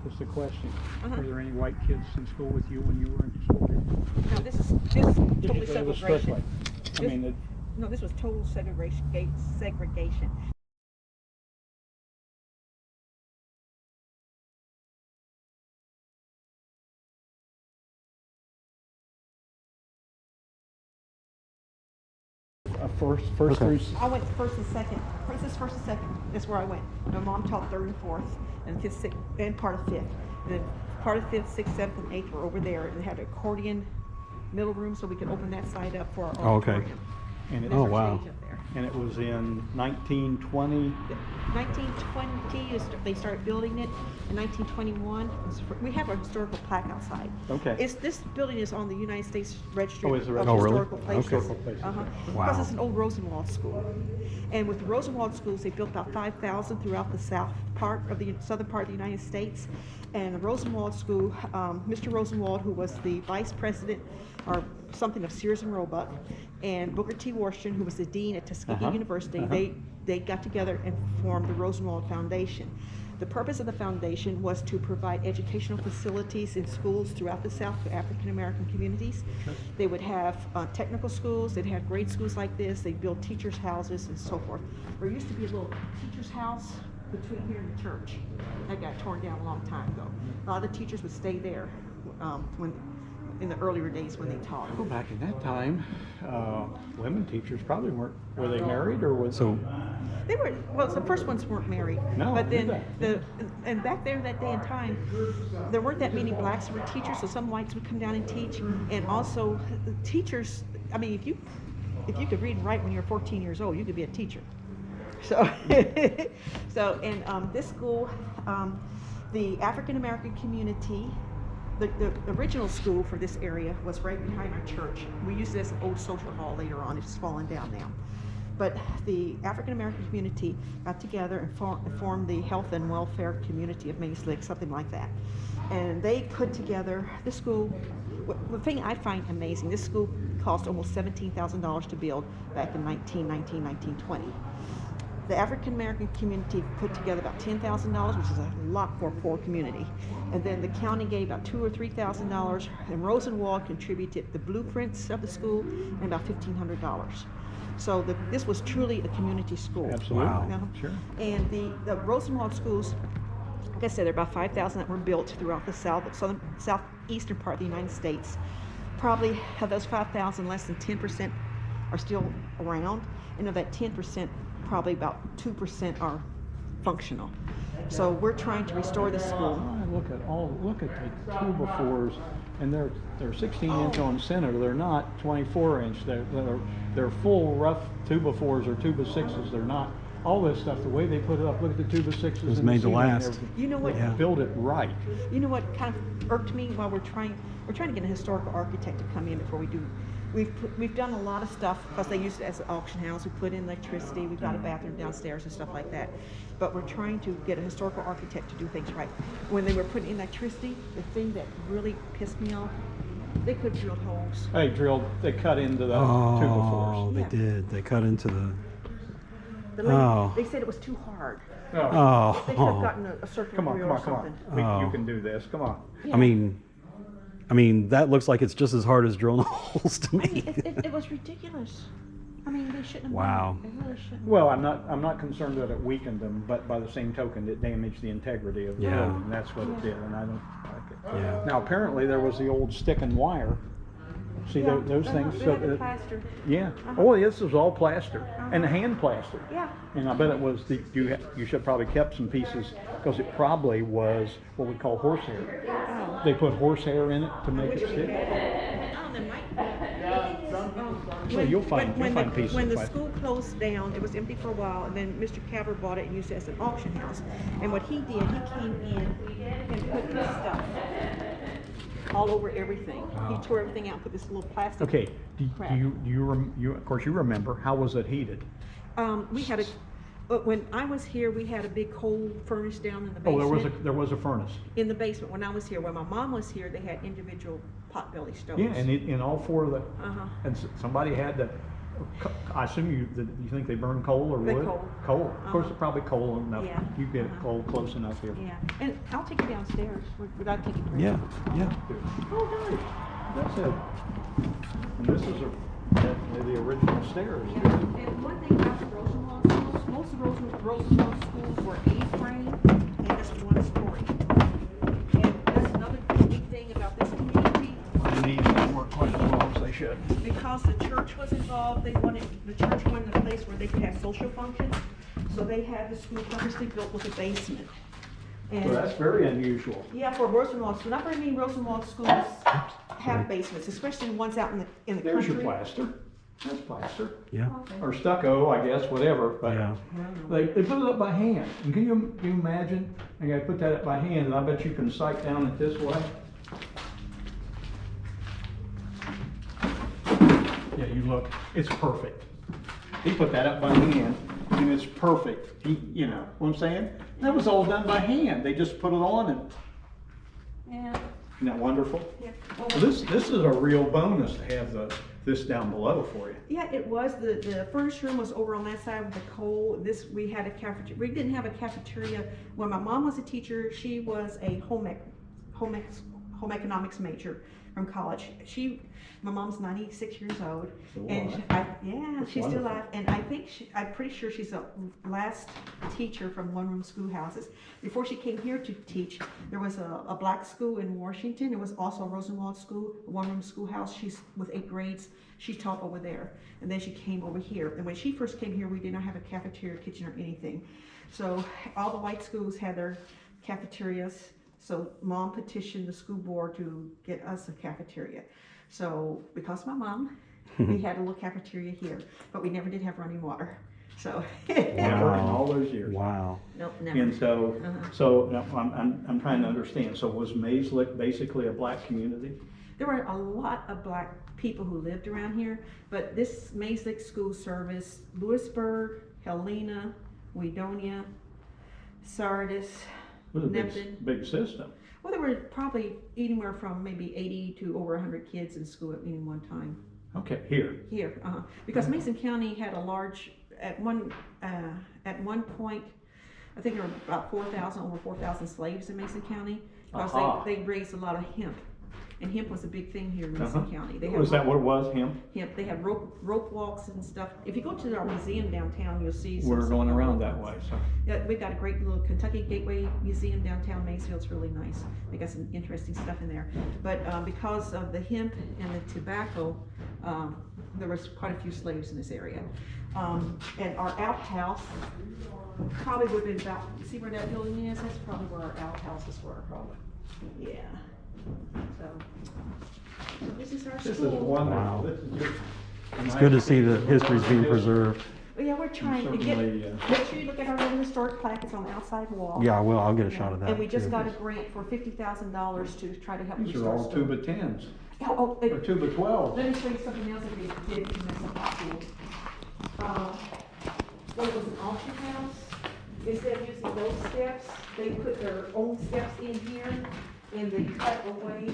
was the question. Were there any white kids in school with you when you were in school? No, this is totally It was segregation. strictly. I mean, No, this was total segregation. first Okay. through. I went first and second. This is first and second. That's where I went. My mom taught third and fourth, and fifth, sixth, and part of fifth. And then part of fifth, sixth, seventh, and eighth were over there, and they had an accordion middle room, so we could open that side up for our Oh, okay. auditorium. And it, There's our wow. stage up there. and it was in 1920. 1920, they started building it. In 1921, we have a historical plaque outside. Okay. This building is on the United States Registry Oh, is it of registered? Oh, really? Historical Places. Okay. Historical places, okay. Wow. Because it's an old Rosenwald school. And with the Rosenwald schools, they built about 5,000 throughout the southern part of the United States. And the Rosenwald School, Mr. Rosenwald, who was the vice president or something of Sears and Roebuck, and Booker T. Washington, who was the dean at Tuskegee University, they got together and formed the Rosenwald Foundation. The purpose of the foundation was to provide educational facilities in schools throughout the South for African American communities. They would have technical schools, they'd have grade schools like this, they'd build teachers' houses and so forth. There used to be a little teacher's house between here and the church. That got torn down a long time ago. A lot of the teachers would stay there in the earlier days when they taught. Well, back in that time, women teachers probably weren't. Were they married or was? So, They were, well, the first ones weren't married. No, but then knew and back there that day and time, there weren't that many blacks who were teachers, so some whites would come down and teach. And also the teachers, I mean, if you could read and write when you were 14 years old, you could be a teacher. So, this school, the African American community, the original school for this area was right behind our church. We used it as an old social hall later on. It's fallen down now. But the African American community got together and formed the Health and Welfare Community of Mays Lick, something like that. And they put together this school. The thing I find amazing, this school cost almost $17,000 to build back in 1919, 1920. The African American community put together about $10,000, which is a lot for a poor community. And then the county gave about $2,000 or $3,000, and Rosenwald contributed the blueprints of the school and about $1,500. So this was truly a community school. Absolutely. Wow. Sure. And the Rosenwald schools, like I said, there are about 5,000 that were built throughout the southeastern part of the United States. Probably of those 5,000, less than 10% are still around, and of that 10%, probably about 2% are functional. So we're trying to restore the school. Look at the 2x4s, and they're 16-inch on center. They're not 24-inch. They're full rough 2x4s or 2x6s. They're not all this stuff. The way they put it up. Look at the 2x6s. It was made to last. You know what? Yeah. Build it right. You know what kind of irked me while we're trying to get a historical architect to come in before we do. We've done a lot of stuff because they use it as an auction house. We put in electricity. We've got a bathroom downstairs and stuff like that. But we're trying to get a historical architect to do things right. When they were putting in electricity, the thing that really pissed me off, they could drill holes. They cut into the oh, 2x4s. they Yeah. did. They cut into the. The lady, Oh. They said it was too hard. Oh. They could have gotten a circular Come on, drill come or on, come something. on. You Oh. can do this. Come on. Yeah. I mean, that looks like it's just as hard as drilling holes to me. It was ridiculous. I mean, they shouldn't have Wow. done it. They really shouldn't. Well, I'm not concerned that it weakened them, but by the same token, it damaged the integrity of the Yeah. building. That's what it did, and I don't like it. Yeah. Now, apparently, there was the old stick and wire. See Yeah, those things? They So had it that- plastered. yeah. Oh, this was all plaster and hand plaster. Yeah. And I bet it was you should probably kept some pieces because it probably was what we call horsehair. Oh. They put horsehair in it to make it stick. Oh, there might be. Well, you'll find pieces When of the plastic. school closed down, it was empty for a while, and then Mr. Caver bought it and used it as an auction house. And what he did, he came in and put this stuff all over everything. He tore everything out and put this little plastic. Okay. crap. Of course you remember how was it heated? We had when I was here, we had a big coal furnace down in the Oh, basement. there was a furnace. In the basement when I was here. When my mom was here, they had individual potbelly stoves. Yeah, and in all four of the, Uh-huh. and somebody had to I assume you think they burn coal or They wood? coal. Coal. Of course, Uh-huh. it's probably coal enough. Yeah. You get Uh-huh. coal close enough here. Yeah, and I'll take you downstairs without taking pictures. Yeah, yeah. Oh, nice. That's it. And this is definitely the original stairs. Yeah, and one thing about the Rosenwald schools, most of Rosenwald schools were A-frame and just one story. And that's another big thing about this community. And these don't work quite as well as they should. Because the church was involved, the church wanted a place where they could have social functions. So they had the school purposely built with a basement. So And that's very unusual. yeah, for Rosenwald school, not very many Rosenwald schools have basements, especially ones out in the There's country. your plaster. That's plaster. Yeah. Or stucco, I guess, whatever. But Yeah. they put it up by hand. And can you imagine? I gotta put that up by hand, and I bet you can sight down it this way. Yeah, you look, it's perfect. He put that up by hand, and it's perfect. You know what I'm saying? That was all done by hand. They just put it on, and Yeah, isn't that wonderful? yeah. Well, this is a real bonus to have this down below for you. Yeah, it was. The furniture room was over on that side with the coal. We had a cafeteria. We didn't have a cafeteria. When my mom was a teacher, she was a home economics major from college. My mom's 96 years old. Still And alive. she's still wonderful. alive. And I think I'm pretty sure she's the last teacher from one-room schoolhouses. Before she came here to teach, there was a black school in Washington. It was also a Rosenwald school, a one-room schoolhouse. She's with 8 grades. She taught over there. And then she came over here. And when she first came here, we did not have a cafeteria, kitchen, or anything. So all the white schools had their cafeterias. So mom petitioned the school board to get us a cafeteria. So because of my mom, we had a little cafeteria here, but we never did have running water. So Working all those years. Wow. nope, never. And so, Uh-huh. now, I'm trying to understand. So was Mayslick basically a black community? There were a lot of black people who lived around here, but this Mayslick school serviced Lewisburg, Helena, Wedonia, Sardis, It was a Neptune. big system. Well, there were probably anywhere from maybe 80 to over 100 kids in school at any one time. Okay, here. Here, because Mason County had a large, at one point, I think there were about 4,000, over 4,000 slaves in Mason County. Because Aha. they raised a lot of hemp. And hemp was a big thing here in Mason County. They had Was that what it was, him? hemp. They had rope walks and stuff. If you go to our museum downtown, you'll see some. We're going around that way, so. Yeah, we've got a great little Kentucky Gateway Museum downtown Maysville. It's really nice. They got some interesting stuff in there. But because of the hemp and the tobacco, there was quite a few slaves in this area. And our outhouse probably would have been about, see where that building is? That's probably where our outhouses were, probably. Yeah. So this is our school. This is wonderful. Wow. This is just. It's good to see that history's being preserved. Well, yeah, we're trying to get, Certainly, make sure you look at our little historic plaque. It's on the outside wall. Yeah, I will. I'll get a shot of that. And we just too. got a grant for $50,000 to try to help These are restore all school. tuba 10s, Oh, or tuba 12s. let me show you something else that we did to mess up the school. When it was an auction house, instead of using those steps, they put their own steps in here, and they cut away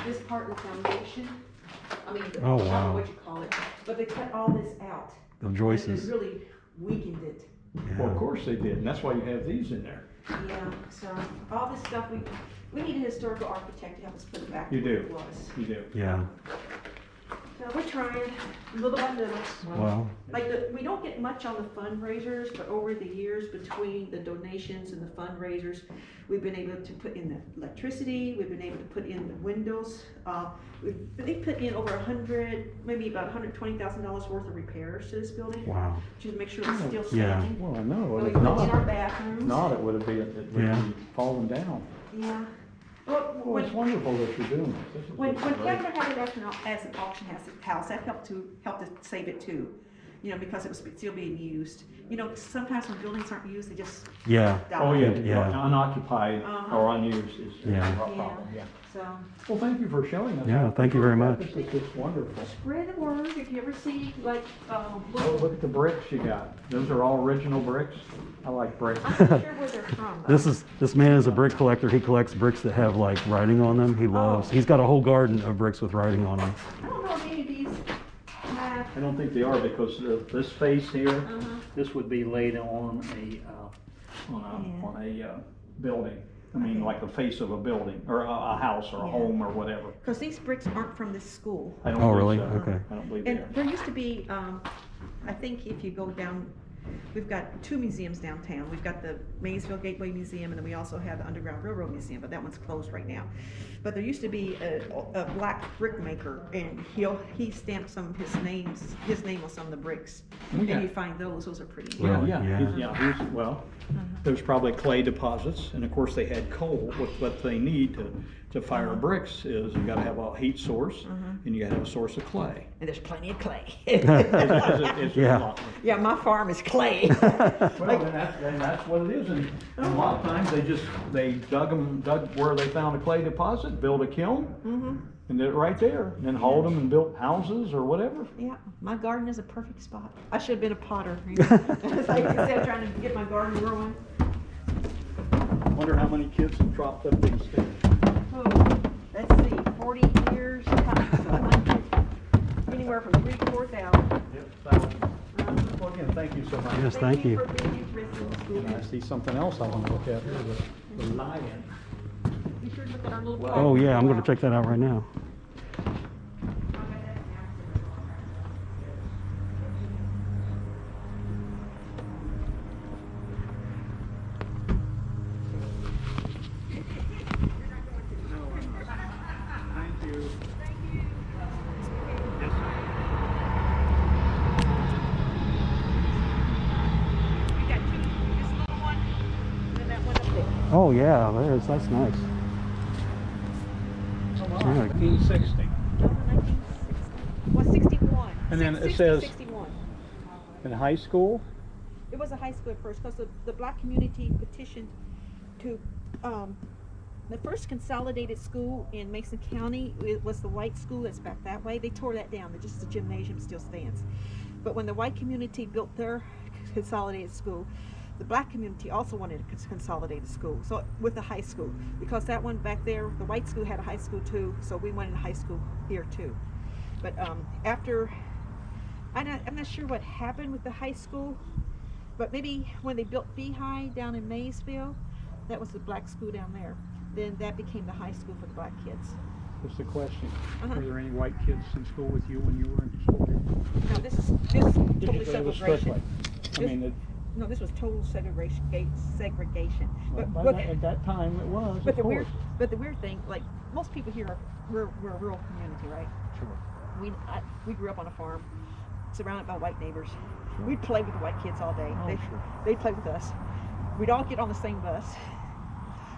this part of the foundation. I mean, Oh, I don't wow. know what you call it, but they cut all this out. The And joists. it really weakened it. Well, of Yeah. course they did, and that's why you have these in there. Yeah, so all this stuff, we need a historical architect to help us put it back You where do. it was. You do. Yeah. So we're trying, little by little. Well, We don't get much on the fundraisers, but over the years, between the donations and the fundraisers, we've been able to put in the electricity, we've been able to put in the windows. They've put in over maybe about $120,000 worth of repairs to this building, wow. to make sure it's still Yeah. standing. Well, I know, So and we if put in our not, bathrooms. it would be Yeah. falling down. Yeah. Well, Well, it's wonderful that you're doing this. This is When just great. Kevin had it as an auction house, that helped to save it too. Because it was still being used. Sometimes when buildings aren't used, they just Yeah. die. Oh, yeah, Yeah. unoccupied Uh-huh. or unused is Yeah. a problem, yeah. So Well, thank you for showing us. Yeah, thank you very much. This is just wonderful. spread the word if you ever see Oh, look at the bricks you got. Those are all original bricks. I like bricks. I'm not sure where they're from. Though. This man is a brick collector. He collects bricks that have like writing on them. He loves. Oh. He's got a whole garden of bricks with writing on them. I don't know if any of these have I don't think they are because this face here, Uh-huh. this would be laid on a building. I mean, like the face of a building or a house or a Yeah. home or whatever. Because these bricks aren't from this school. I don't Oh, believe really? so. Okay. I don't believe they And are. there used to be, I think if you go down, we've got 2 museums downtown. We've got the Maysville Gateway Museum, and then we also have the Underground Railroad Museum, but that one's closed right now. But there used to be a black brick maker, and he stamped some of his name on some of the bricks. Okay. And you find those are pretty. Really? Well, there's probably clay deposits, and of course they had coal. What they need to fire bricks is you gotta have a heat source, and you gotta have a source of clay. And there's plenty of clay. Is it Yeah. a lot? Yeah, my farm is clay. Well, and that's what it is, and a lot of times they dug where they found a clay deposit, built a kiln, and did it right there, and then hauled them and built houses or whatever. Yeah, my garden is a perfect spot. I should have been a potter. You know? Like instead of trying to get my garden growing. Wonder how many kids have dropped up these stairs. Oh, let's see, 40 years times 100, anywhere from 3 to 4,000. Yep. Well, again, thank you so much. Yes, thank you. for being interested in school. And I see something else I want to look at here, the lion. Be sure to look at our little. Oh yeah, I'm gonna check that out right now. Thank you. We got 2, this little one, and then that one up there. Oh yeah, that's nice. Yeah. 1960. No, 1960. Well, 61. And then it 60, says- 61. In high school? It was a high school at first because the black community petitioned to, the first consolidated school in Mason County, it was the white school that's back that way. They tore that down, just the gymnasium still stands. But when the white community built their consolidated school, the black community also wanted a consolidated school, so with the high school, because that one back there, the white school had a high school too, so we wanted a high school here too. But after, I'm not sure what happened with the high school, but maybe when they built High down in Maysville, that was the black school down there. Then that became the high school for the black kids. What's the question? Uh-huh. Were there any white kids in school with you when you were in school? No, this is totally It was segregation. strictly. I mean, No, this was total segregation. by But, at that time it was, but of course. the weird thing, like most people here, we're a rural community, right? Sure. We grew up on a farm, surrounded by white neighbors. We'd play with the white kids all day. Oh, sure. They'd play with us. We'd all get on the same bus.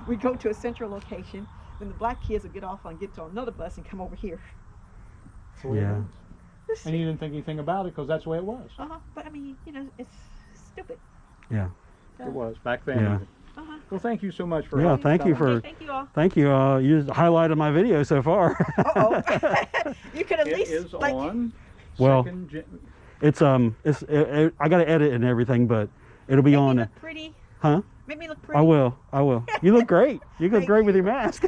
We'd go to a central location. Then the black kids would get off and get to another bus and come over here. That's the way it Yeah. was. And you didn't think anything about it because that's the way it was. But I mean, it's stupid. Yeah. It was back then. Yeah. even. Well, thank you so much for Yeah, thank you coming. for Okay, thank you all. thank you. You just highlighted my video so far. Uh-oh. You could at It least is like, on. Well, second it's I gotta edit and everything, but it'll be make me on. look pretty. Huh? Make me look pretty. I will. You look great. You look Thank great with you. your mask.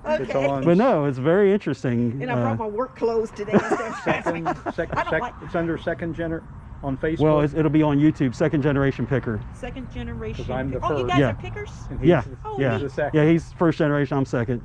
It's Okay. on. But no, it's very interesting. And I brought my work clothes today. Second, I don't like- it's under second gener on Facebook. Well, it'll be on YouTube. Second generation picker. Second generation. 'Cause I'm the Oh, you first. guys Yeah. are pickers? And he's Yeah. the- Oh, Yeah. he's the second. Yeah. He's first generation. I'm second.